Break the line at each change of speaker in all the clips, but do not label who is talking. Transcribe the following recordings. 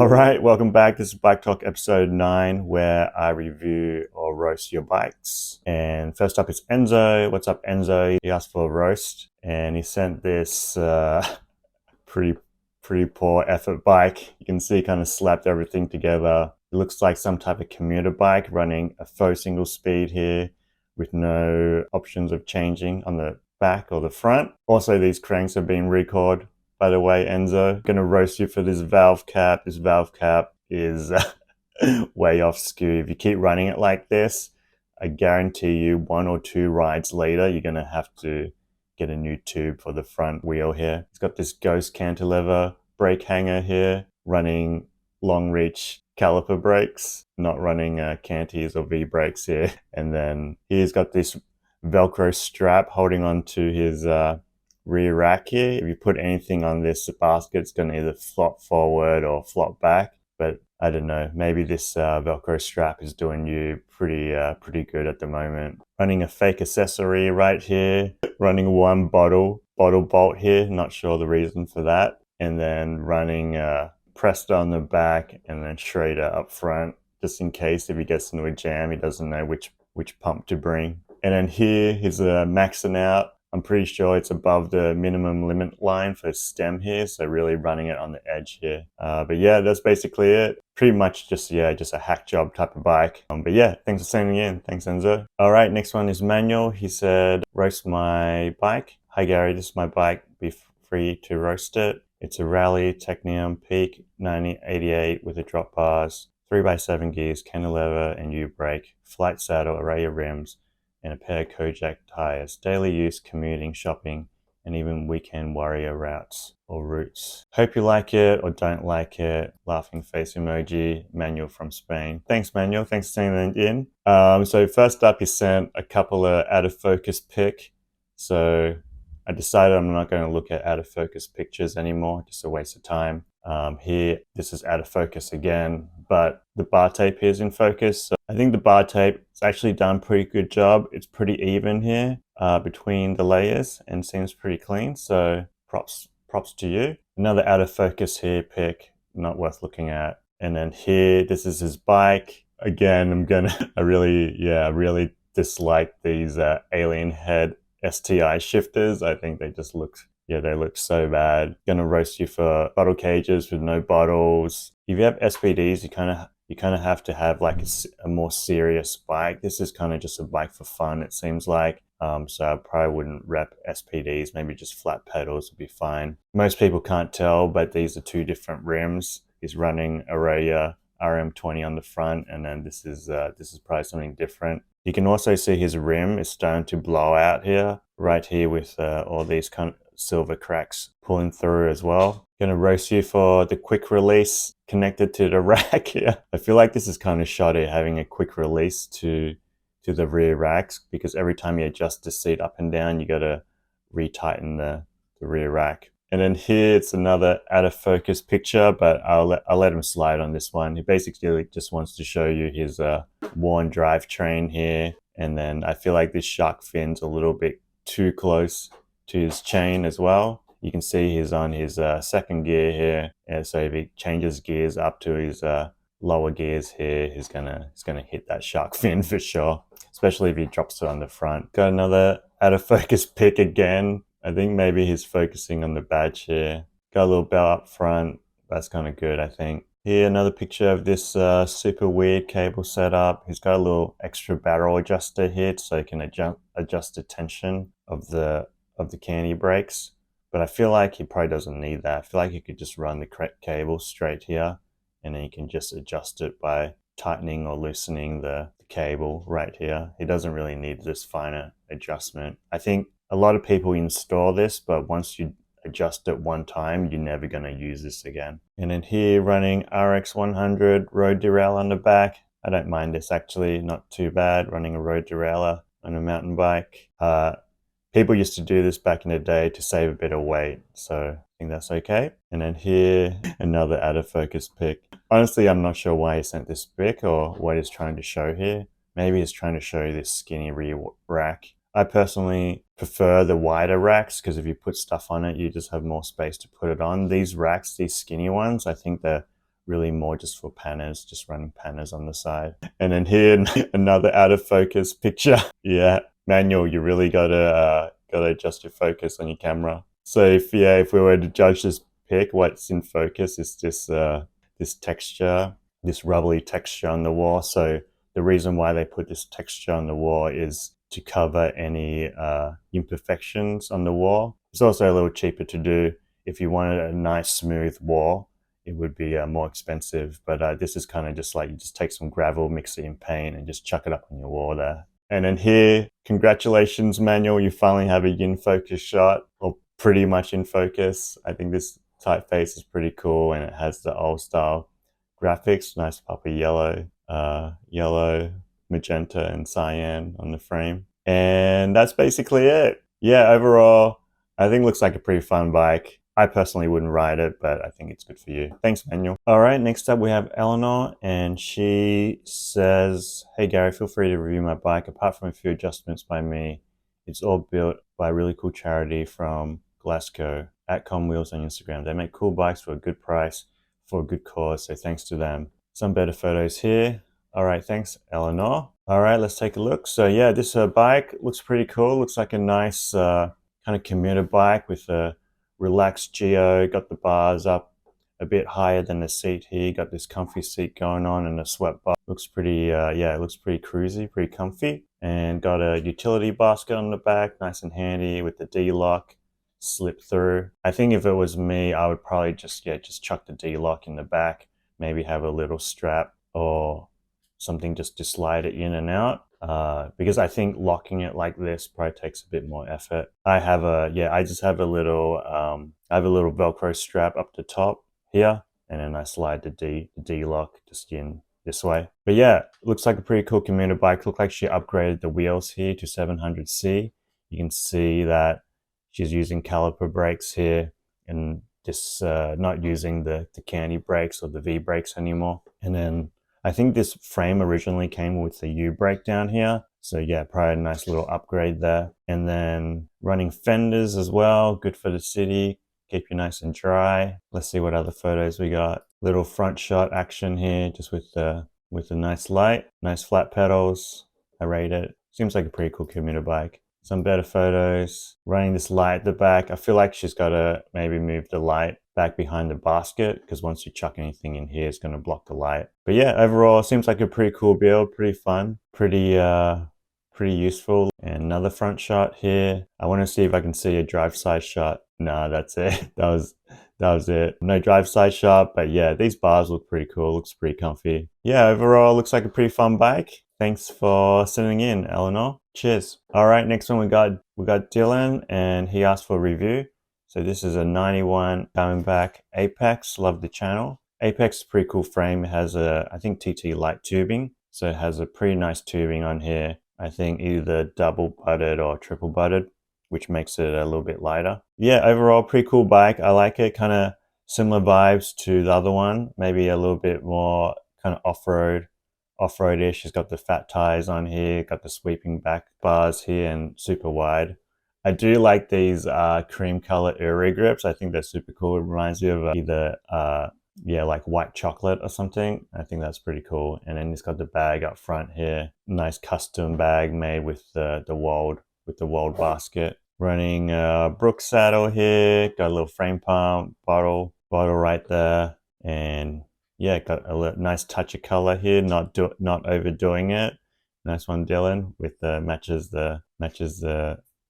Alright, welcome back. This is Bike Talk episode 9, where I review or roast your bikes. And first up is Enzo. What's up, Enzo? He asked for a roast and he sent this pretty poor effort bike. You can see he kind of slapped everything together. It looks like some type of commuter bike running a faux single speed here with no options of changing on the back or the front. Also, these cranks have been recalled. By the way, Enzo, gonna roast you for this valve cap. This valve cap is way off skew. If you keep running it like this, I guarantee you 1 or 2 rides later, you're gonna have to get a new tube for the front wheel here. It's got this ghost cantilever brake hanger here, running long reach caliper brakes, not running canties or V brakes here. And then he's got this Velcro strap holding on to his rear rack here. If you put anything on this basket, it's going to either flop forward or flop back. But I don't know, maybe this Velcro strap is doing you pretty good at the moment. Running a fake accessory right here. Running one bottle bolt here. Not sure the reason for that. And then running Presto on the back and then Schrader up front, just in case if he gets into a jam, he doesn't know which pump to bring. And then here he's maxing out. I'm pretty sure it's above the minimum limit line for stem here, so really running it on the edge here. But yeah, that's basically it. Pretty much just a hack job type of bike. But yeah, thanks for sending in. Thanks, Enzo. All right, next one is Manuel. He said, roast my bike. Hi, Gary, this is my bike. Be free to roast it. It's a Rally Technium Peak 9088 with a drop bars, 3x7 gears, cantilever and U-brake, flight saddle, array of rims, and a pair of Kojak tires, daily use, commuting, shopping, and even weekend warrior routes or routes. Hope you like it or don't like it. Laughing face emoji, Manuel from Spain. Thanks, Manuel. Thanks for sending that in. So first up, he sent a couple of out of focus pic. So I decided I'm not going to look at out of focus pictures anymore, just a waste of time. Here, this is out of focus again, but the bar tape here is in focus. So I think the bar tape has actually done a pretty good job. It's pretty even here between the layers and seems pretty clean. So props to you. Another out of focus here pic, not worth looking at. And then here, this is his bike. Again, I really dislike these alien head STI shifters. I think they just look so bad. Gonna roast you for bottle cages with no bottles. If you have SPDs, you kind of have to have like a more serious bike. This is kind of just a bike for fun, it seems like. So I probably wouldn't rep SPDs. Maybe just flat pedals would be fine. Most people can't tell, but these are 2 different rims. He's running Araya RM20 on the front, and then this is probably something different. You can also see his rim is starting to blow out here, right here with all these kind of silver cracks pulling through as well. Gonna roast you for the quick release connected to the rack here. I feel like this is kind of shoddy having a quick release to the rear racks, because every time you adjust the seat up and down, you gotta retighten the rear rack. And then here it's another out of focus picture, but I'll let him slide on this one. He basically just wants to show you his worn drivetrain here. And then I feel like this shark fin's a little bit too close to his chain as well. You can see he's on his second gear here. And so if he changes gears up to his lower gears here, he's gonna hit that shark fin for sure, especially if he drops it on the front. Got another out of focus pic again. I think maybe he's focusing on the badge here. Got a little bell up front. That's kind of good, I think. Here, another picture of this super weird cable setup. He's got a little extra barrel adjuster here so he can adjust the tension of the candy brakes. But I feel like he probably doesn't need that. I feel like he could just run the correct cable straight here, and then you can just adjust it by tightening or loosening the cable right here. He doesn't really need this finer adjustment. I think a lot of people install this, but once you adjust it one time, you're never going to use this again. And then here, running RX100 road derailleur on the back. I don't mind this actually, not too bad, running a road derailleur on a mountain bike. People used to do this back in the day to save a bit of weight, so I think that's okay. And then here, another out of focus pic. Honestly, I'm not sure why he sent this pic or what he's trying to show here. Maybe he's trying to show you this skinny rear rack. I personally prefer the wider racks because if you put stuff on it, you just have more space to put it on. These racks, these skinny ones, I think they're really more just for panners, just running panners on the side. And then here, another out of focus picture. Yeah, Manuel, you really gotta adjust your focus on your camera. So if we were to judge this pic, what's in focus is this texture, this rubbly texture on the wall. So the reason why they put this texture on the wall is to cover any imperfections on the wall. It's also a little cheaper to do. If you wanted a nice smooth wall, it would be more expensive. But this is kind of just like you just take some gravel, mix it in paint, and just chuck it up on your wall there. And then here, congratulations, Manuel, you finally have a in focus shot, or pretty much in focus. I think this typeface is pretty cool, and it has the old style graphics, nice pop of yellow, magenta, and cyan on the frame. And that's basically it. Yeah, overall, I think it looks like a pretty fun bike. I personally wouldn't ride it, but I think it's good for you. Thanks, Manuel. All right, next up we have Eleanor, and she says, "Hey Gary, feel free to review my bike. Apart from a few adjustments by me, it's all built by a really cool charity from Glasgow, @comwheels on Instagram. They make cool bikes for a good price, for a good cause, so thanks to them." Some better photos here. All right, thanks, Eleanor. All right, let's take a look. So yeah, this bike looks pretty cool. Looks like a nice kind of commuter bike with a relaxed geo. Got the bars up a bit higher than the seat here. Got this comfy seat going on and a sweat bar. Looks pretty, yeah, it looks pretty cruisy, pretty comfy. And got a utility basket on the back, nice and handy with the D-lock, slip through. I think if it was me, I would probably just chuck the D-lock in the back, maybe have a little strap or something just to slide it in and out. Because I think locking it like this probably takes a bit more effort. I just have a little, Velcro strap up the top here, and then I slide the D-lock just in this way. But yeah, it looks like a pretty cool commuter bike. Look like she upgraded the wheels here to 700C. You can see that she's using caliper brakes here, and just not using the candy brakes or the V brakes anymore. And then I think this frame originally came with the U brake down here. So yeah, probably a nice little upgrade there. And then running fenders as well, good for the city, keep you nice and dry. Let's see what other photos we got. Little front shot action here, just with a nice light, nice flat pedals. I rate it. Seems like a pretty cool commuter bike. Some better photos. Running this light at the back. I feel like she's got to maybe move the light back behind the basket, because once you chuck anything in here, it's going to block the light. But yeah, overall, it seems like a pretty cool build, pretty fun, pretty useful. And another front shot here. I want to see if I can see a drive side shot. Nah, that's it. That was it. No drive side shot, but yeah, these bars look pretty cool. Looks pretty comfy. Yeah, overall, looks like a pretty fun bike. Thanks for sending in, Eleanor. Cheers. All right, next one we got Dylan, and he asked for a review. So this is a 91 Diamondback Apex. Love the channel. Apex is a pretty cool frame. It has I think TT light tubing. So it has a pretty nice tubing on here. I think either double butted or triple butted, which makes it a little bit lighter. Yeah, overall, pretty cool bike. I like it. Kind of similar vibes to the other one. Maybe a little bit more kind of off-roadish. She's got the fat tires on here, got the sweeping back bars here, and super wide. I do like these cream color Uri grips. I think they're super cool. It reminds me of either like white chocolate or something. I think that's pretty cool. And then it's got the bag up front here. Nice custom bag made with the walled basket. Running Brook saddle here. Got a little frame pump, bottle right there, and yeah, got a nice touch of color here. Not overdoing it. Nice one, Dylan. With matches the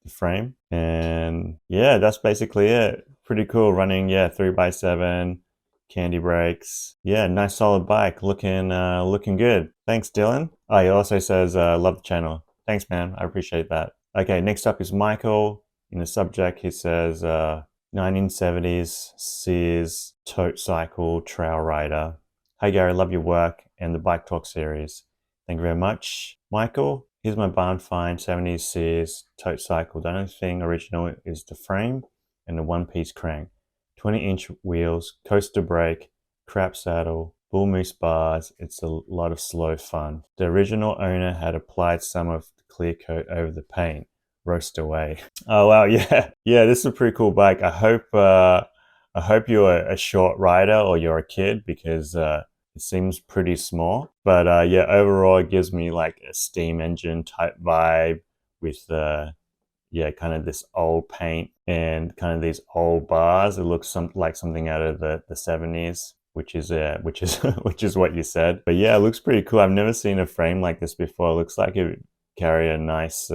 frame. And yeah, that's basically it. Pretty cool. Running 3x7 candy brakes. Yeah, nice solid bike. Looking good. Thanks, Dylan. Oh, he also says love the channel. Thanks, man. I appreciate that. Okay, next up is Michael. In the subject, he says 1970s Sears tote cycle trail rider. Hey Gary, love your work and the Bike Talk series. Thank you very much, Michael. Here's my barn find 70s Sears tote cycle. The only thing original is the frame and the one-piece crank. 20-inch wheels, coaster brake, crap saddle, bull moose bars. It's a lot of slow fun. The original owner had applied some of the clear coat over the paint. Roast away. Oh wow, yeah, this is a pretty cool bike. I hope I hope you're a short rider or you're a kid because it seems pretty small. But yeah, overall it gives me like a steam engine type vibe with yeah, kind of this old paint and kind of these old bars. It looks like something out of the 70s, which is which is what you said. But yeah, it looks pretty cool. I've never seen a frame like this before. It looks like it would carry a nice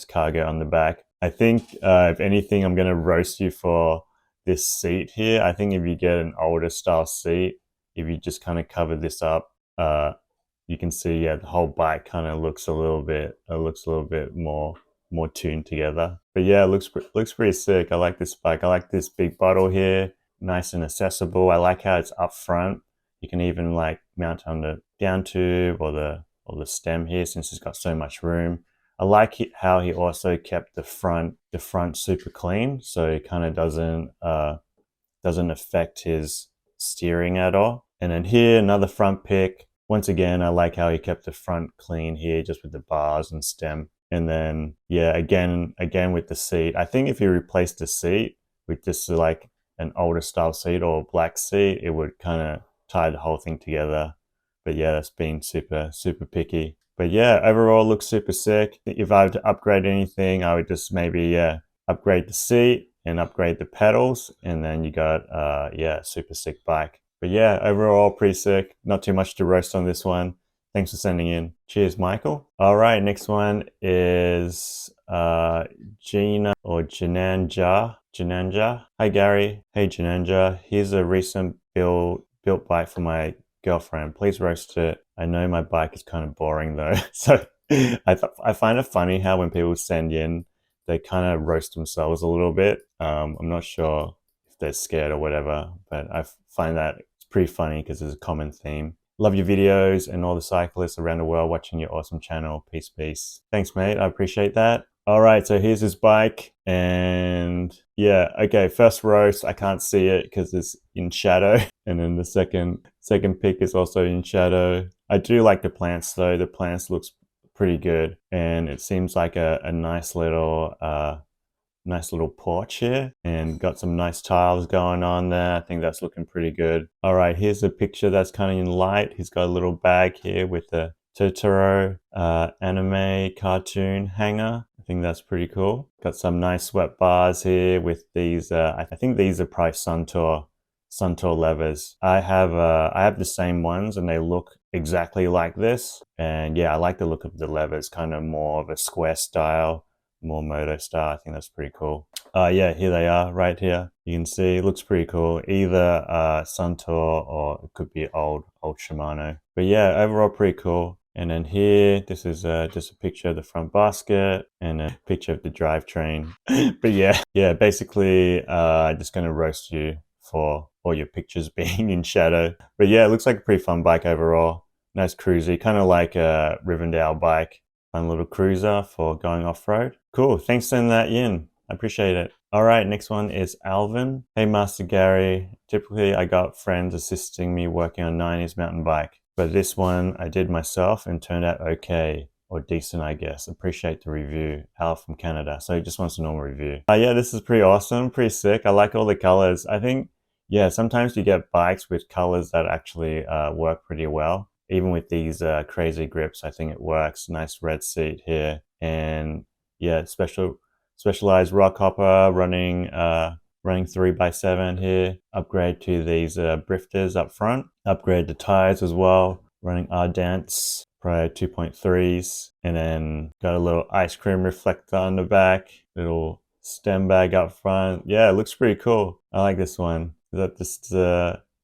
cargo on the back. I think if anything, I'm gonna roast you for this seat here. I think if you get an older style seat, if you just kind of cover this up, you can see, yeah, the whole bike kind of looks a little bit more tuned together. But yeah, it looks pretty sick. I like this bike. I like this big bottle here, nice and accessible. I like how it's up front. You can even like mount on the down tube or the stem here since it's got so much room. I like how he also kept the front super clean, so it kind of doesn't affect his steering at all. And then here, another front pick. Once again, I like how he kept the front clean here, just with the bars and stem. And then, yeah, again with the seat. I think if you replace the seat with just like an older style seat or black seat, it would kind of tie the whole thing together. But yeah, that's being super picky. But yeah, overall looks super sick. If I were to upgrade anything, I would just maybe, upgrade the seat and upgrade the pedals. And then you got, yeah, super sick bike. But yeah, overall pretty sick. Not too much to roast on this one. Thanks for sending in. Cheers, Michael. All right, next one is Gina or Jananja. Hi, Gary. Hey, Jananja. Here's a recent built bike for my girlfriend. Please roast it. I know my bike is kind of boring though. So I find it funny how when people send in, they kind of roast themselves a little bit. I'm not sure if they're scared or whatever, but I find that it's pretty funny because it's a common theme. Love your videos and all the cyclists around the world watching your awesome channel. Peace, peace. Thanks, mate. I appreciate that. All right, so here's his bike. And yeah, okay, first roast, I can't see it because it's in shadow. And then the second pick is also in shadow. I do like the plants though. The plants looks pretty good. And it seems like a nice little porch here and got some nice tiles going on there. I think that's looking pretty good. All right, here's a picture that's kind of in light. He's got a little bag here with the Totoro anime cartoon hanger. I think that's pretty cool. Got some nice sweat bars here with these, I think these are probably Suntour levers. I have the same ones and they look exactly like this. And yeah, I like the look of the levers, kind of more of a square style, more moto style. I think that's pretty cool. Yeah, here they are right here. You can see it looks pretty cool. Either Suntour or it could be old Shimano. But yeah, overall pretty cool. And then here, this is just a picture of the front basket and a picture of the drivetrain. But yeah, basically just gonna roast you for all your pictures being in shadow. But yeah, it looks like a pretty fun bike overall. Nice cruisy, kind of like a Rivendell bike. Fun little cruiser for going off-road. Cool, thanks for sending that in. I appreciate it. All right, next one is Alvin. Hey, Master Gary. Typically, I got friends assisting me working on 90s mountain bike, but this one I did myself and turned out okay, or decent, I guess. Appreciate the review. Al from Canada. So he just wants a normal review. Yeah, this is pretty awesome, pretty sick. I like all the colors. I think, yeah, sometimes you get bikes with colors that actually work pretty well. Even with these crazy grips, I think it works. Nice red seat here. And yeah, specialized rock hopper running 3x7 here. Upgrade to these brifters up front. Upgrade the tires as well. Running Ardents, probably 2.3s. And then got a little ice cream reflector on the back. Little stem bag up front. Yeah, it looks pretty cool. I like this one. Is that just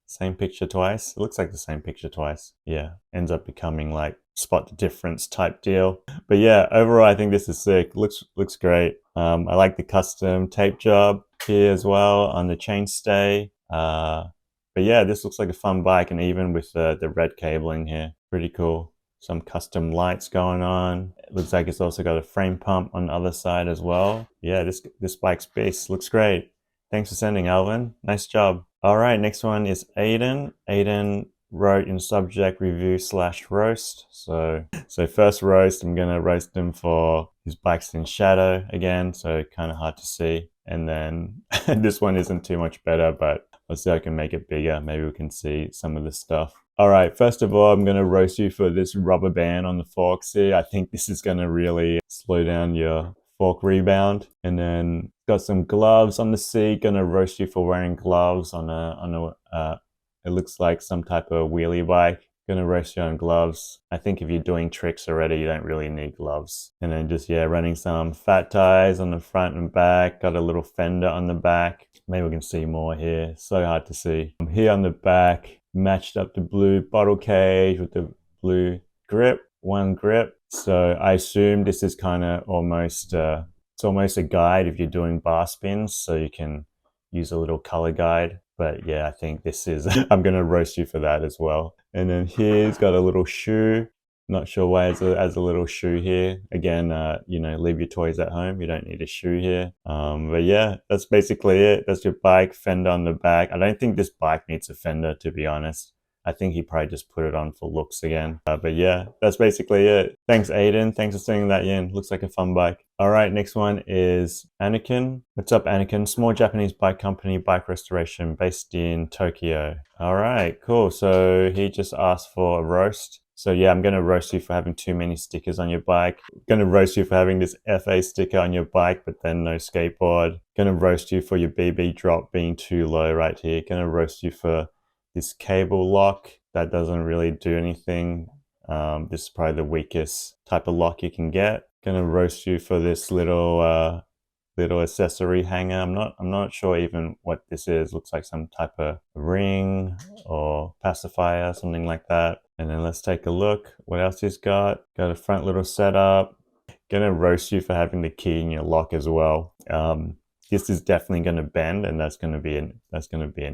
same picture twice? It looks like the same picture twice. Yeah, ends up becoming like spot the difference type deal. But yeah, overall I think this is sick. Looks great. I like the custom tape job here as well on the chainstay. But yeah, this looks like a fun bike, and even with the red cabling here, pretty cool. Some custom lights going on. It looks like it's also got a frame pump on the other side as well. Yeah, this bike's beast. Looks great. Thanks for sending, Alvin. Nice job. All right, next one is Aiden. Aiden wrote in subject review / roast. So first roast, I'm gonna roast him for his bike's in shadow again, so kind of hard to see. And then this one isn't too much better, but let's see if I can make it bigger. Maybe we can see some of the stuff. All right, first of all, I'm going to roast you for this rubber band on the forks here. I think this is going to really slow down your fork rebound. And then got some gloves on the seat. Going to roast you for wearing gloves on it looks like some type of wheelie bike. Gonna roast you on gloves. I think if you're doing tricks already, you don't really need gloves. And then just, yeah, running some fat tires on the front and back. Got a little fender on the back. Maybe we can see more here. So hard to see. Here on the back, matched up the blue bottle cage with the blue grip, one grip. So I assume this is kind of almost, it's almost a guide if you're doing bar spins. So you can use a little color guide. But yeah, I think this is, I'm going to roast you for that as well. And then here's got a little shoe. Not sure why it has a little shoe here. Again, you know, leave your toys at home. You don't need a shoe here. But yeah, that's basically it. That's your bike, fender on the back. I don't think this bike needs a fender, to be honest. I think he probably just put it on for looks again. But yeah, that's basically it. Thanks, Aiden. Thanks for sending that in. Looks like a fun bike. All right, next one is Anakin. What's up, Anakin? Small Japanese bike company, bike restoration based in Tokyo. All right, cool. So he just asked for a roast. So yeah, I'm going to roast you for having too many stickers on your bike. Going to roast you for having this FA sticker on your bike, but then no skateboard. Going to roast you for your BB drop being too low right here. Going to roast you for this cable lock that doesn't really do anything. This is probably the weakest type of lock you can get. Gonna roast you for this little accessory hanger. I'm not sure even what this is. Looks like some type of ring or pacifier, something like that. And then let's take a look. What else he's got? Got a front little setup. Gonna roast you for having the key in your lock as well. This is definitely going to bend, and that's going to be an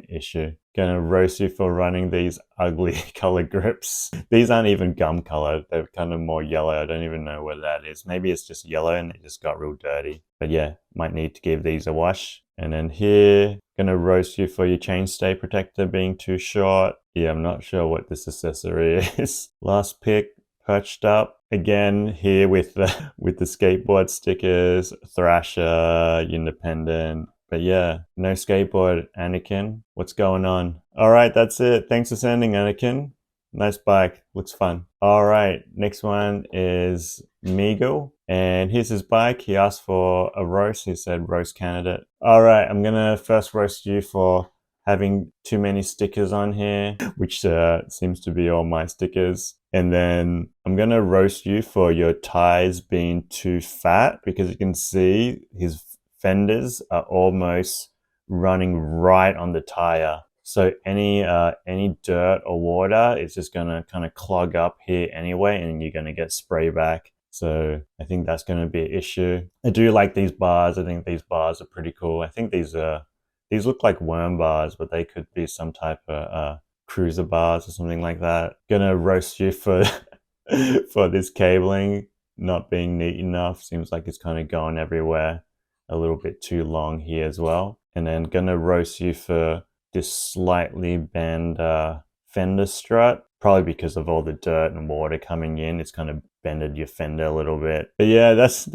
issue. Going to roast you for running these ugly color grips. These aren't even gum color. They're kind of more yellow. I don't even know what that is. Maybe it's just yellow and they just got real dirty. But yeah, might need to give these a wash. And then here, going to roast you for your chainstay protector being too short. Yeah, I'm not sure what this accessory is. Last pick. Perched up again here with the skateboard stickers, Thrasher, Independent. But yeah, no skateboard, Anakin. What's going on? All right, that's it. Thanks for sending, Anakin. Nice bike. Looks fun. All right, next one is Miguel. And here's his bike. He asked for a roast. He said roast candidate. All right, I'm going to first roast you for having too many stickers on here, which seems to be all my stickers. And then I'm going to roast you for your tires being too fat, because you can see his fenders are almost running right on the tire. So any dirt or water is just going to kind of clog up here anyway, and you're going to get spray back. So I think that's going to be an issue. I do like these bars. I think these bars are pretty cool. I think these look like worm bars, but they could be some type of cruiser bars or something like that. Gonna roast you for for this cabling not being neat enough. Seems like it's kind of going everywhere. A little bit too long here as well. And then gonna roast you for this slightly bent fender strut. Probably because of all the dirt and water coming in, it's kind of bended your fender a little bit. But yeah, that's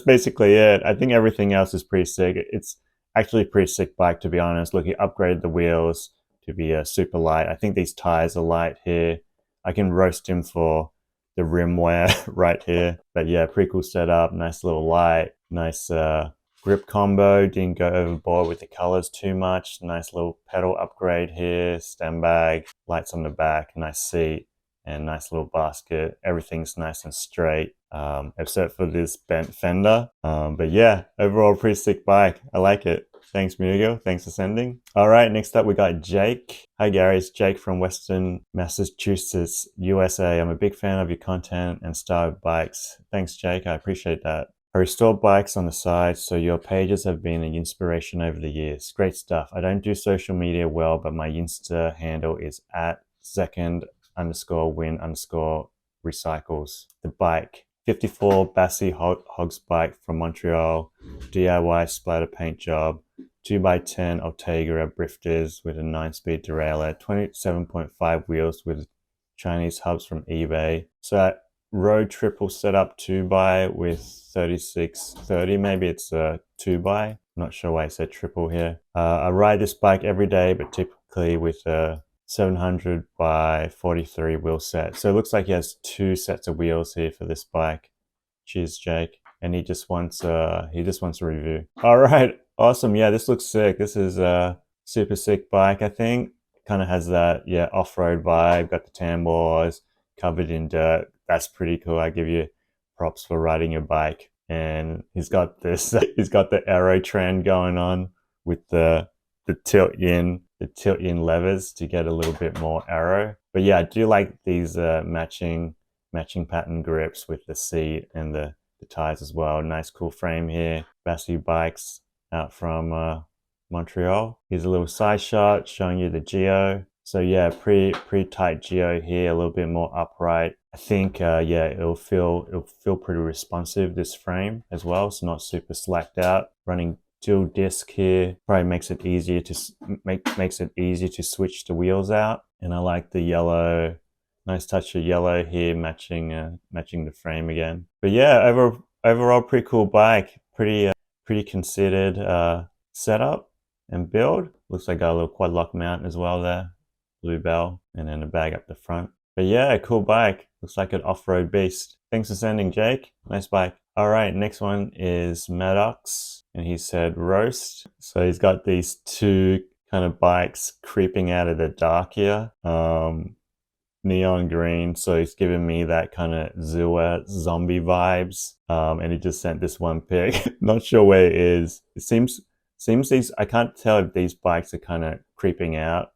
basically it. I think everything else is pretty sick. It's actually a pretty sick bike, to be honest. Look, he upgraded the wheels to be super light. I think these tires are light here. I can roast him for the rim wear right here. But yeah, pretty cool setup. Nice little light. Nice grip combo. Didn't go overboard with the colors too much. Nice little pedal upgrade here. Stem bag. Lights on the back. Nice seat. And nice little basket. Everything's nice and straight, except for this bent fender. But yeah, overall pretty sick bike. I like it. Thanks, Miguel. Thanks for sending. All right, next up we got Jake. Hi, Gary. It's Jake from Western Massachusetts, USA. I'm a big fan of your content and style of bikes. Thanks, Jake. I appreciate that. I restore bikes on the side, so your pages have been an inspiration over the years. Great stuff. I don't do social media well, but my Insta handle is @2nd_win_recycles. The bike. 54 Bassi Hogs bike from Montreal, DIY splatter paint job, 2x10 Ultegra brifters with a 9-speed derailleur, 27.5 wheels with Chinese hubs from eBay. So that road triple setup 2x with 3630, maybe it's a 2x. not sure why it said triple here. I ride this bike every day, but typically with a 700 by 43 wheel set. So it looks like he has 2 sets of wheels here for this bike. Cheers, Jake. And he just wants a review. All right, awesome. Yeah, this looks sick. This is a super sick bike, I think. Kind of has that, yeah, off-road vibe. Got the tambours, covered in dirt. That's pretty cool. I give you props for riding your bike. And he's got this, he's got the aero trend going on with the tilt in levers to get a little bit more aero. But yeah, I do like these matching pattern grips with the seat and the tires as well. Nice cool frame here. Bassy Bikes out from Montreal. Here's a little side shot showing you the geo. So yeah, pretty tight geo here, a little bit more upright. I think yeah, it'll feel pretty responsive, this frame as well. It's not super slacked out. Running dual disc here probably makes it easier to switch the wheels out. And I like the yellow, nice touch of yellow here, matching the frame again. But yeah, overall pretty cool bike. Pretty considered setup and build. Looks like got a little quad lock mount as well there, blue bell, and then a bag up the front. But yeah, cool bike. Looks like an off-road beast. Thanks for sending, Jake. Nice bike. All right, next one is Maddox, and he said roast. So he's got these 2 kind of bikes creeping out of the dark here. Neon green, so he's giving me that kind of Zua zombie vibes. And he just sent this one pic. Not sure where it is. It seems these, I can't tell if these bikes are kind of creeping out,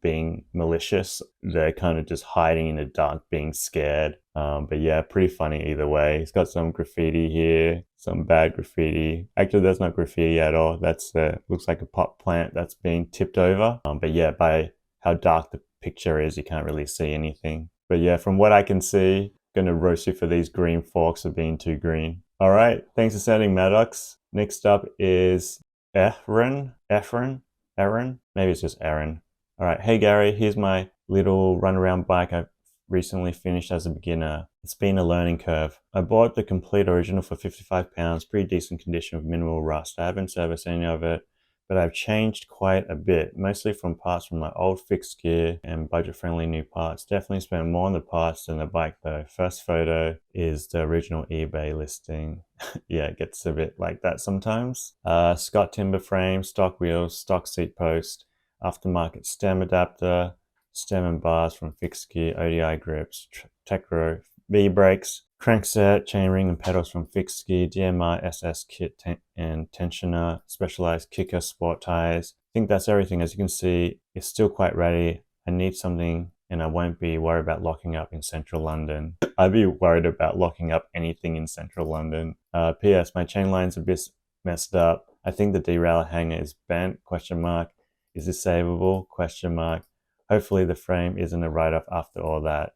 being malicious. They're kind of just hiding in the dark, being scared. But yeah, pretty funny either way. He's got some graffiti here, some bad graffiti. Actually, that's not graffiti at all. That's looks like a pot plant that's being tipped over. But yeah, by how dark the picture is, you can't really see anything. But yeah, from what I can see, I'm gonna roast you for these green forks of being too green. All right, thanks for sending, Maddox. Next up is Ehren. Maybe it's just Ehren. All right, hey Gary, here's my little runaround bike I recently finished as a beginner. It's been a learning curve. I bought the complete original for £55, pretty decent condition with minimal rust. I haven't serviced any of it, but I've changed quite a bit, mostly from parts from my old fixed gear and budget-friendly new parts. Definitely spent more on the parts than the bike though. First photo is the original eBay listing. Yeah, it gets a bit like that sometimes. Scott timber frame, stock wheels, stock seat post, aftermarket stem adapter, stem and bars from fixed gear, ODI grips, Tecro V-brakes, crankset, chainring and pedals from fixed gear, DMR SS kit and tensioner, specialized kicker, sport tires. I think that's everything. As you can see, it's still quite ready. I need something and I won't be worried about locking up in central London. I'd be worried about locking up anything in central London. P.S. My chain line's a bit messed up. I think the derailleur hanger is bent, question mark. Is this savable, question mark. Hopefully the frame isn't a write-off after all that.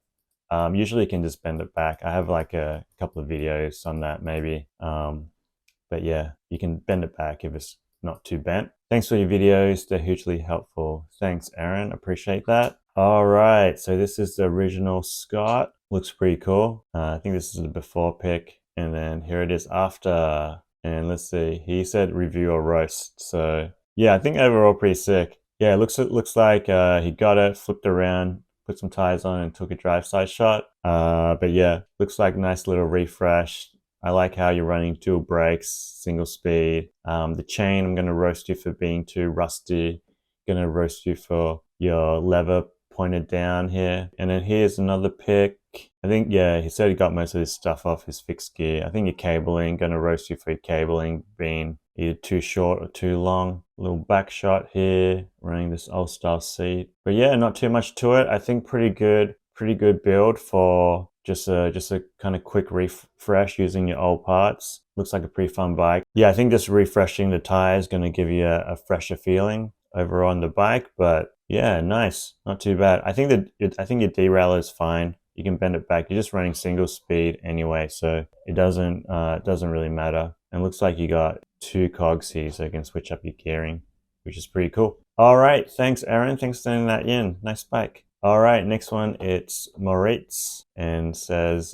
Usually you can just bend it back. I have like a couple of videos on that maybe. But yeah, you can bend it back if it's not too bent. Thanks for your videos. They're hugely helpful. Thanks, Ehren. Appreciate that. All right, so this is the original Scott. Looks pretty cool. I think this is the before pic. And then here it is after. And let's see, he said review or roast. So yeah, I think overall pretty sick. Yeah, it looks like he got it, flipped around, put some tires on and took a drive side shot. But yeah, looks like a nice little refresh. I like how you're running dual brakes, single speed. The chain, I'm gonna roast you for being too rusty. Gonna roast you for your lever pointed down here. And then here's another pic. I think, yeah, he said he got most of his stuff off his fixed gear. I think your cabling, gonna roast you for your cabling being either too short or too long. A little back shot here, running this old style seat. But yeah, not too much to it. I think pretty good build for just a kind of quick refresh using your old parts. Looks like a pretty fun bike. Yeah, I think just refreshing the tires gonna give you a fresher feeling over on the bike. But yeah, nice, not too bad. I think your derailleur is fine. You can bend it back. You're just running single speed anyway, so it doesn't really matter. And it looks like you got 2 cogs here, so you can switch up your gearing, which is pretty cool. All right, thanks, Ehren. Thanks for sending that in. Nice bike. All right, next one, it's Moritz, and says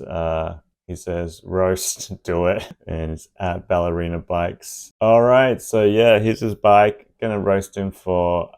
He says, roast, do it. And it's at Ballerina Bikes. All right, so yeah, here's his bike. Gonna roast him for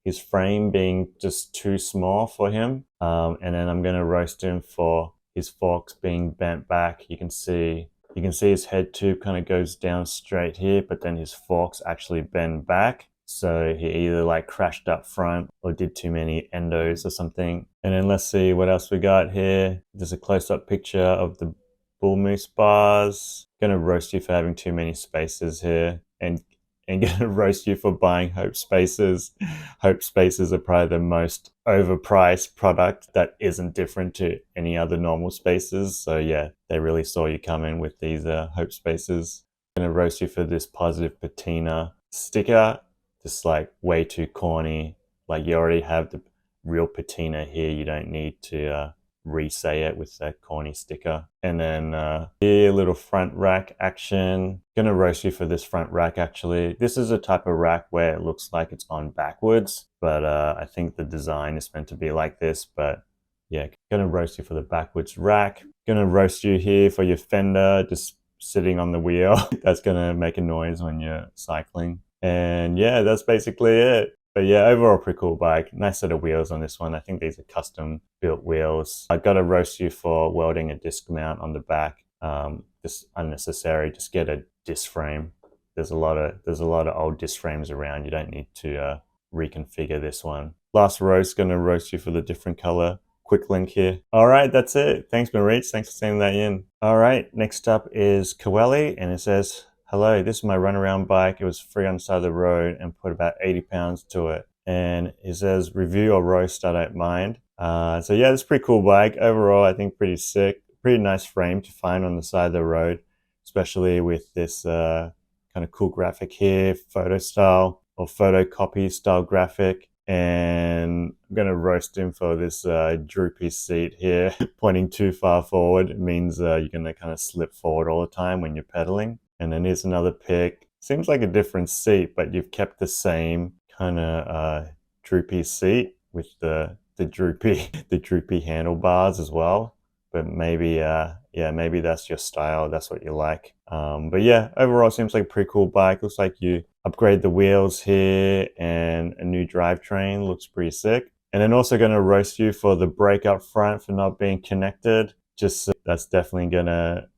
his frame being just too small for him. And then I'm gonna roast him for his forks being bent back. You can see his head tube kind of goes down straight here, but then his forks actually bend back. So he either like crashed up front or did too many endos or something. And then let's see what else we got here. There's a close-up picture of the bull moose bars. Gonna roast you for having too many spaces here, and gonna roast you for buying Hope Spaces. Hope Spaces are probably the most overpriced product that isn't different to any other normal spaces. So yeah, they really saw you coming with these Hope Spaces. Gonna roast you for this positive patina sticker. Just like way too corny. Like you already have the real patina here. You don't need to re-say it with that corny sticker. And then here, little front rack action. Gonna roast you for this front rack actually. This is a type of rack where it looks like it's on backwards, but I think the design is meant to be like this. But yeah, gonna roast you for the backwards rack. Gonna roast you here for your fender just sitting on the wheel. That's gonna make a noise when you're cycling. And yeah, that's basically it. But yeah, overall pretty cool bike. Nice set of wheels on this one. I think these are custom built wheels. I gotta roast you for welding a disc mount on the back. Just unnecessary. Just get a disc frame. There's a lot of old disc frames around. You don't need to reconfigure this one. Last roast, gonna roast you for the different color. Quick link here. All right, that's it. Thanks, Moritz. Thanks for sending that in. All right, next up is Kweli, and it says, hello, this is my runaround bike. It was free on the side of the road and put about 80 pounds to it. And it says, review or roast, I don't mind. So yeah, it's a pretty cool bike. Overall, I think pretty sick. Pretty nice frame to find on the side of the road, especially with this kind of cool graphic here, photo style or photocopy style graphic. And I'm gonna roast him for this droopy seat here. Pointing too far forward, it means you're gonna kind of slip forward all the time when you're pedaling. And then here's another pic. Seems like a different seat, but you've kept the same kind of droopy seat with the droopy the droopy handlebars as well. But maybe yeah, maybe that's your style. That's what you like. But yeah, overall seems like a pretty cool bike. Looks like you upgrade the wheels here and a new drivetrain. Looks pretty sick. And then also going to roast you for the brake up front for not being connected. Just that's definitely gonna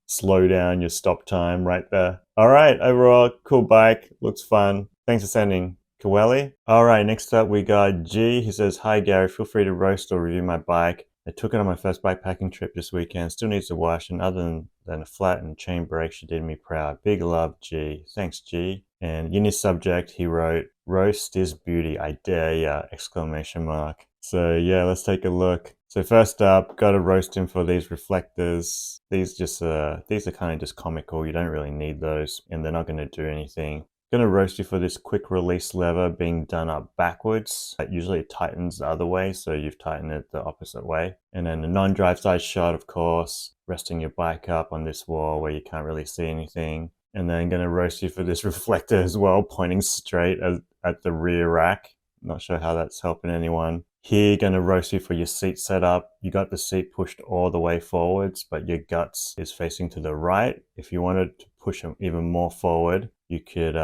slow down your stop time right there. All right, overall cool bike. Looks fun. Thanks for sending, Kweli. All right, next up we got G. He says, hi Gary, feel free to roast or review my bike. I took it on my first bikepacking trip this weekend. Still needs a wash, and other than a flat and chain brake, she did me proud. Big love, G. Thanks, G. And in his subject, he wrote, roast is beauty, I dare ya! Exclamation mark. So yeah, let's take a look. So first up, got to roast him for these reflectors. These are kind of just comical. You don't really need those, and they're not going to do anything. Gonna roast you for this quick release lever being done up backwards. Usually it tightens the other way, so you've tightened it the opposite way. And then the non-drive side shot, of course, resting your bike up on this wall where you can't really see anything. And then gonna roast you for this reflector as well, pointing straight at the rear rack. Not sure how that's helping anyone. Here, gonna roast you for your seat setup. You got the seat pushed all the way forwards, but your guts is facing to the right. If you wanted to push them even more forward, you could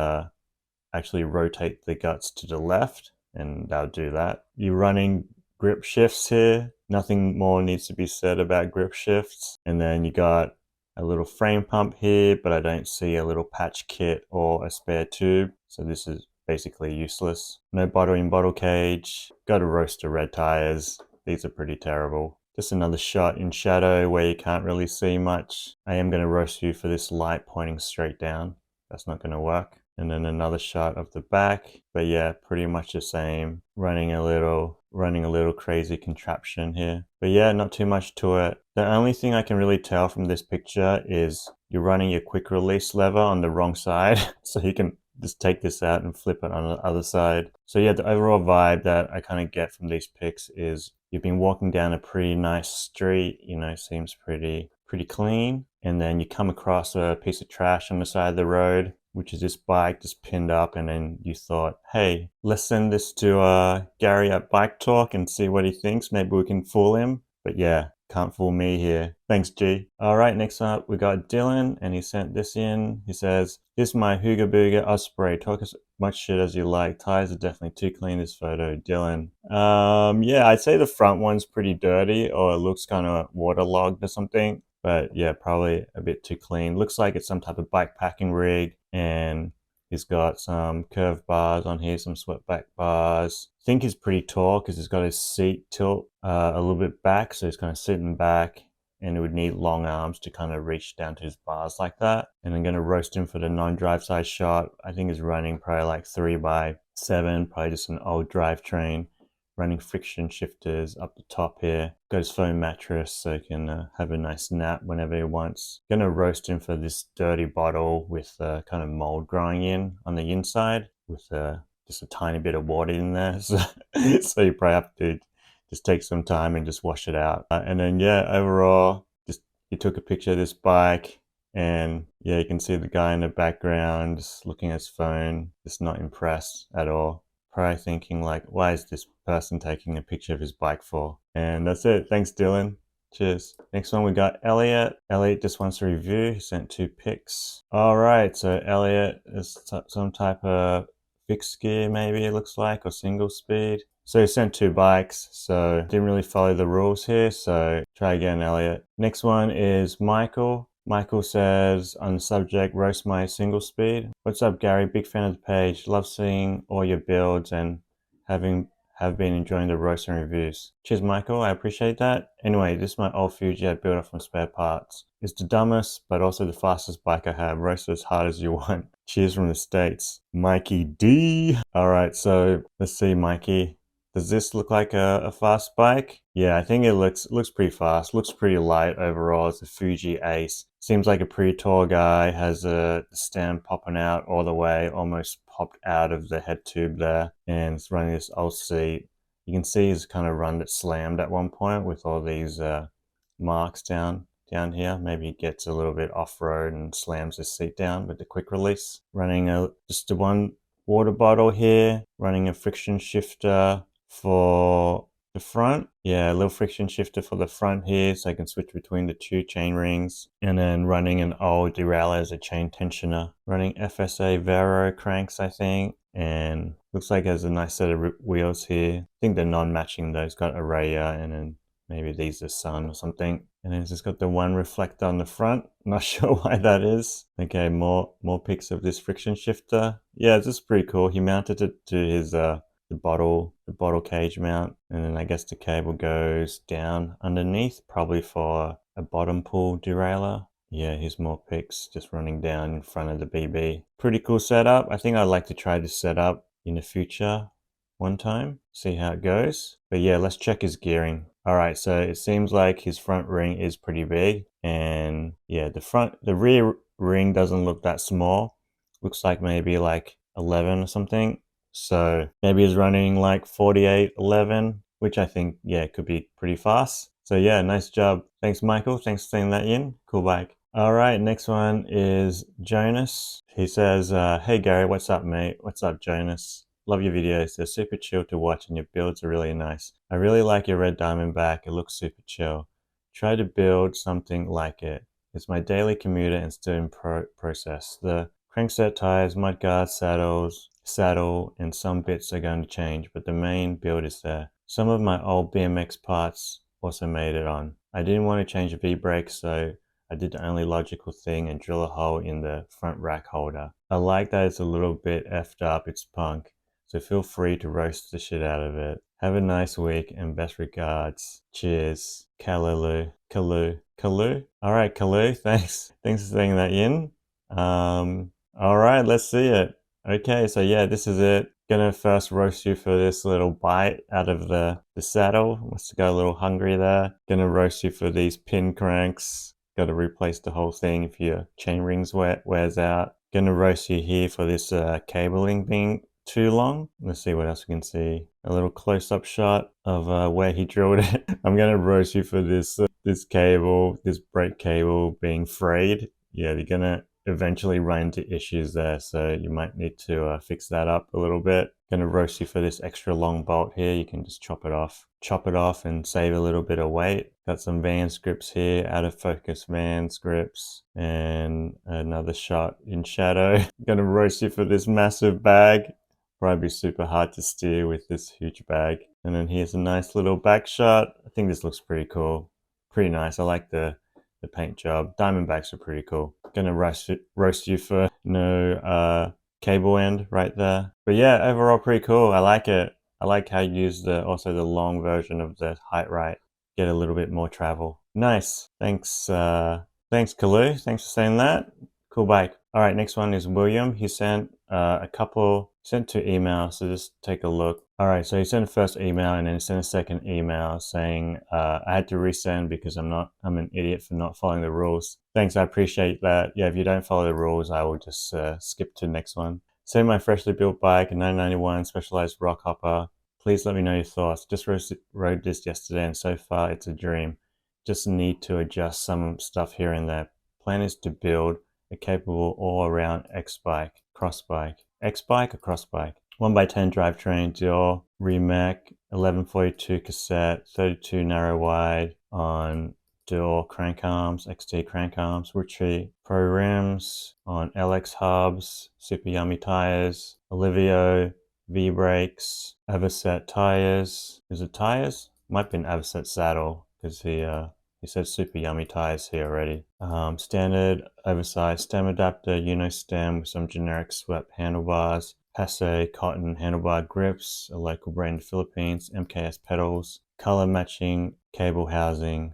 actually rotate the guts to the left, and that'll do that. You're running grip shifts here. Nothing more needs to be said about grip shifts. And then you got a little frame pump here, but I don't see a little patch kit or a spare tube. So this is basically useless. No bottle in bottle cage. Got to roast the red tires. These are pretty terrible. Just another shot in shadow where you can't really see much. I am going to roast you for this light pointing straight down. That's not going to work. And then another shot of the back. But yeah, pretty much the same. Running a little crazy contraption here. But yeah, not too much to it. The only thing I can really tell from this picture is you're running your quick release lever on the wrong side. So you can just take this out and flip it on the other side. So yeah, the overall vibe that I kind of get from these pics is you've been walking down a pretty nice street, you know, seems pretty clean. And then you come across a piece of trash on the side of the road, which is this bike just pinned up. And then you thought, hey, let's send this to Gary at Bike Talk and see what he thinks. Maybe we can fool him. But yeah, Can't fool me here. Thanks, G. Alright, next up we got Dylan, and he sent this in. He says, "This my Hooga Booga Osprey. Talk as much shit as you like. Tires are definitely too clean this photo, Dylan." Yeah, I'd say the front one's pretty dirty, or it looks kind of waterlogged or something. But yeah, probably a bit too clean. Looks like it's some type of bike packing rig, and he's got some curved bars on here, some swept-back bars. I think he's pretty tall because he's got his seat tilt a little bit back, so he's kind of sitting back, and it would need long arms to kind of reach down to his bars like that. And I'm going to roast him for the non-drive side shot. I think he's running probably like 3x7, probably just an old drivetrain, running friction shifters up the top here. Got his foam mattress so he can have a nice nap whenever he wants. Gonna roast him for this dirty bottle with kind of mold growing in on the inside with just a tiny bit of water in there. So, so you probably have to just take some time and just wash it out. And then yeah, overall, just he took a picture of this bike, and yeah, you can see the guy in the background just looking at his phone, just not impressed at all. Probably thinking like, why is this person taking a picture of his bike for? And that's it. Thanks, Dylan. Cheers. Next one we got Eliott. Eliott just wants a review. He sent 2 pics. All right, so Eliott is some type of fixed gear, maybe it looks like, or single speed. So he sent 2 bikes, so didn't really follow the rules here. So try again, Eliott. Next one is Michael. Michael says, on the subject, roast my single speed. What's up, Gary? Big fan of the page. Love seeing all your builds and have been enjoying the roast and reviews. Cheers, Michael. I appreciate that. Anyway, this is my old Fuji I built off from spare parts. It's the dumbest, but also the fastest bike I have. Roast as hard as you want. Cheers from the States. Mikey D. All right, so let's see, Mikey. Does this look like a fast bike? Yeah, I think it looks pretty fast. Looks pretty light overall. It's a Fuji Ace. Seems like a pretty tall guy. Has a stem popping out all the way, almost popped out of the head tube there. And it's running this old seat. You can see he's kind of run it slammed at one point with all these marks down here. Maybe he gets a little bit off-road and slams his seat down with the quick release. Running just the one water bottle here. Running a friction shifter for the front. Yeah, a little friction shifter for the front here so I can switch between the 2 chain rings. And then running an old derailleur as a chain tensioner. Running FSA Vero cranks, I think. And looks like it has a nice set of wheels here. I think they're non-matching though. It's got Araya and then maybe these are Sun or something. And then it's just got the one reflector on the front. Not sure why that is. Okay, more pics of this friction shifter. Yeah, this is pretty cool. He mounted it to his the bottle cage mount, and then I guess the cable goes down underneath, probably for a bottom pull derailleur. Yeah, here's more pics just running down in front of the BB. Pretty cool setup. I think I'd like to try this setup in the future one time, see how it goes. But yeah, let's check his gearing. All right, so it seems like his front ring is pretty big, and yeah, the rear ring doesn't look that small. Looks like maybe like 11 or something. So maybe he's running like 48.11, which I think, yeah, could be pretty fast. So yeah, nice job. Thanks, Michael. Thanks for sending that in. Cool bike. All right, next one is Jonas. He says, hey, Gary, what's up, mate? What's up, Jonas? Love your videos. They're super chill to watch and your builds are really nice. I really like your red Diamondback. It looks super chill. Try to build something like it. It's my daily commuter and still in process. The crankset tires, mudguard, saddle, and some bits are going to change, but the main build is there. Some of my old BMX parts also made it on. I didn't want to change the V-brake, so I did the only logical thing and drill a hole in the front rack holder. I like that it's a little bit effed up, it's punk, so feel free to roast the shit out of it. Have a nice week and best regards. Cheers. Caillou. Alright, Caillou, thanks for saying that in. Alright, let's see it. Okay, so yeah, this is it. Gonna first roast you for this little bite out of the saddle. Must have got a little hungry there. Gonna roast you for these pin cranks. Gotta replace the whole thing if your chain rings wears out. Gonna roast you here for this cabling being too long. Let's see what else we can see. A little close-up shot of where he drilled it. I'm gonna roast you for this cable, this brake cable being frayed. Yeah, you're gonna eventually run into issues there, so you might need to fix that up a little bit. Gonna roast you for this extra long bolt here. You can just chop it off chop it off and save a little bit of weight. Got some Vans grips here, out of focus Vans grips, and another shot in shadow. Gonna roast you for this massive bag. Probably be super hard to steer with this huge bag. And then here's a nice little back shot. I think this looks pretty cool. Pretty nice. I like the paint job. Diamondbacks are pretty cool. Gonna roast you for no cable end right there. But yeah, overall pretty cool. I like it. I like how you use also the long version of the height right. Get a little bit more travel. Nice. Thanks, thanks Caillou. Thanks for saying that. Cool bike. All right, next one is William. He sent sent 2 emails, so just take a look. All right, so he sent a first email and then he sent a second email saying I had to resend because I'm an idiot for not following the rules. Thanks, I appreciate that. Yeah, if you don't follow the rules, I will just skip to the next one. Send my freshly built bike, a 1991 Specialized rock hopper. Please let me know your thoughts. Just rode this yesterday and so far it's a dream. Just need to adjust some stuff here and there. Plan is to build a capable all-around X-bike, cross-bike. X-bike or cross-bike? 1x10 drivetrain, dual, remake, 1142 cassette, 32 narrow wide on dual crank arms, XT crank arms, retreat, pro rims on LX hubs, super yummy tires, Olivier, V-brakes, Everset tires. Is it tires? Might be an Everset saddle because he said super yummy tires here already. Standard oversized stem adapter, Uno stem with some generic swept handlebars, Passe cotton handlebar grips, a local brand in the Philippines, MKS pedals, color matching cable housings.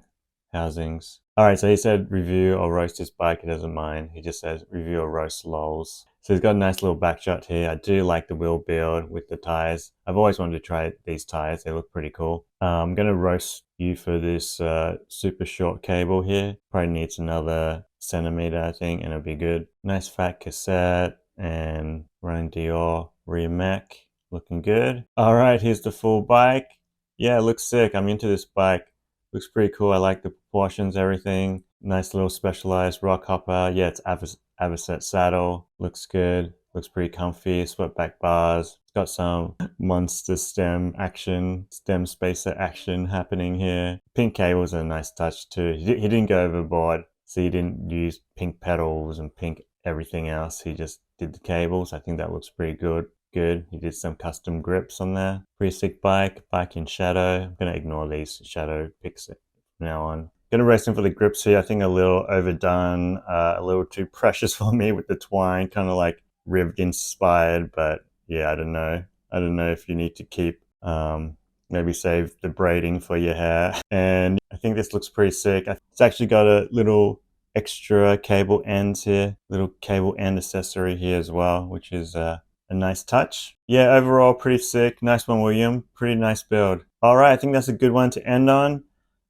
All right, so he said review or roast his bike. He doesn't mind. He just says review or roast lols. So he's got a nice little back shot here. I do like the wheel build with the tires. I've always wanted to try these tires. They look pretty cool. I'm going to roast you for this super short cable here. Probably needs another centimeter, I think, and it'll be good. Nice fat cassette and running Dior remake. Looking good. All right, here's the full bike. Yeah, it looks sick. I'm into this bike. Looks pretty cool. I like the proportions, everything. Nice little Specialized rock hopper. Yeah, it's Everset saddle. Looks good. Looks pretty comfy. Swept back bars. It's got some monster stem spacer action happening here. Pink cable's a nice touch too. He didn't go overboard. So he didn't use pink pedals and pink everything else. He just did the cables. I think that looks pretty good. He did some custom grips on there. Pretty sick bike in shadow. I'm gonna ignore these shadow pics from now on. Gonna race him for the grips here. I think a little overdone, a little too precious for me with the twine, kind of like ribbed inspired, but yeah, I don't know. I don't know if you need to keep, maybe save the braiding for your hair. And I think this looks pretty sick. It's actually got a little extra cable ends here, little cable end accessory here as well, which is a nice touch. Yeah, overall pretty sick. Nice one, William. Pretty nice build. All right, I think that's a good one to end on.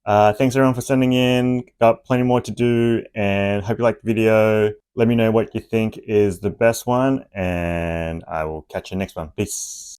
Thanks everyone for sending in. Got plenty more to do and hope you liked the video. Let me know what you think is the best one and I will catch you next one. Peace.